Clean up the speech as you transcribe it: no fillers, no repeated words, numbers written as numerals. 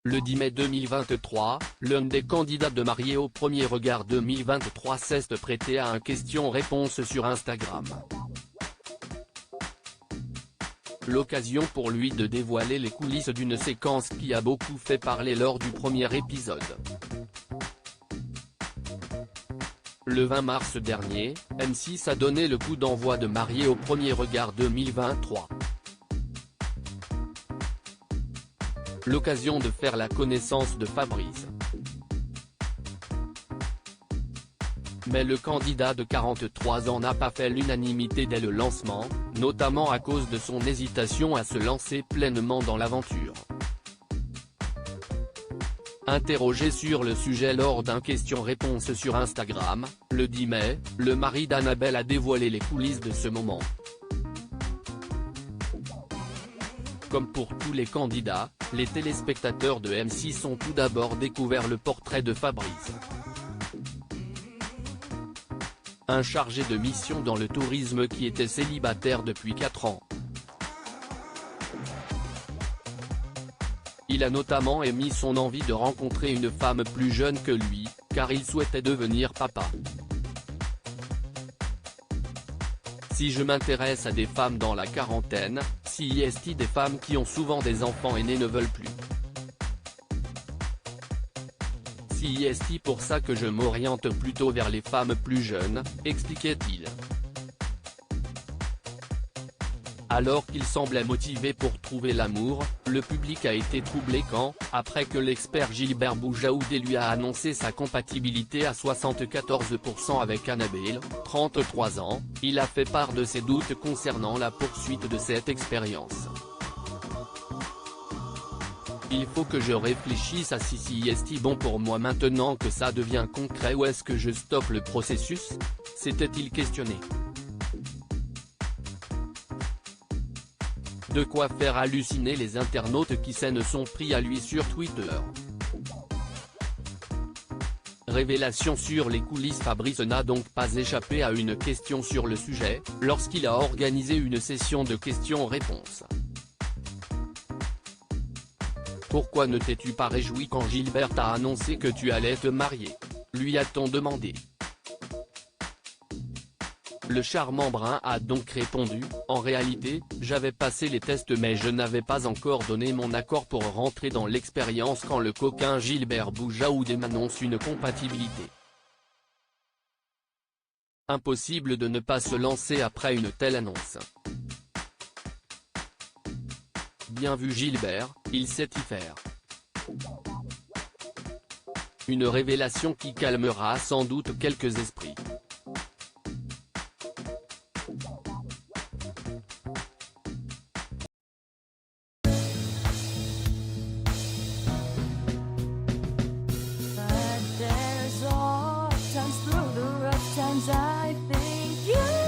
Le 10 mai 2023, l'un des candidats de Mariés au premier regard 2023 s'est prêté à un question-réponse sur Instagram. L'occasion pour lui de dévoiler les coulisses d'une séquence qui a beaucoup fait parler lors du premier épisode. Le 20 mars dernier, M6 a donné le coup d'envoi de Mariés au premier regard 2023. L'occasion de faire la connaissance de Fabrice. Mais le candidat de 43 ans n'a pas fait l'unanimité dès le lancement, notamment à cause de son hésitation à se lancer pleinement dans l'aventure. Interrogé sur le sujet lors d'un question-réponse sur Instagram, le 10 mai, le mari d'Annabelle a dévoilé les coulisses de ce moment. Comme pour tous les candidats, les téléspectateurs de M6 ont tout d'abord découvert le portrait de Fabrice. Un chargé de mission dans le tourisme qui était célibataire depuis 4 ans. Il a notamment émis son envie de rencontrer une femme plus jeune que lui, car il souhaitait devenir papa. Si je m'intéresse à des femmes dans la quarantaine, si est des femmes qui ont souvent des enfants aînés ne veulent plus. Si est pour ça que je m'oriente plutôt vers les femmes plus jeunes, expliquait-il. Alors qu'il semblait motivé pour trouver l'amour, le public a été troublé quand, après que l'expert Gilbert Boujaoudé lui a annoncé sa compatibilité à 74% avec Annabelle, 33 ans, il a fait part de ses doutes concernant la poursuite de cette expérience. Il faut que je réfléchisse à si est bon pour moi maintenant que ça devient concret ou est-ce que je stoppe le processus, s'était-il questionné. De quoi faire halluciner les internautes qui s'en sont pris à lui sur Twitter. Révélation sur les coulisses. Fabrice n'a donc pas échappé à une question sur le sujet, lorsqu'il a organisé une session de questions-réponses. Pourquoi ne t'es-tu pas réjoui quand Gilbert t'a annoncé que tu allais te marier, lui a-t-on demandé. Le charmant brun a donc répondu, en réalité, j'avais passé les tests mais je n'avais pas encore donné mon accord pour rentrer dans l'expérience quand le coquin Gilbert Boujaoudé m'annonce une compatibilité. Impossible de ne pas se lancer après une telle annonce. Bien vu Gilbert, il sait y faire. Une révélation qui calmera sans doute quelques esprits. Times through the rough times I think you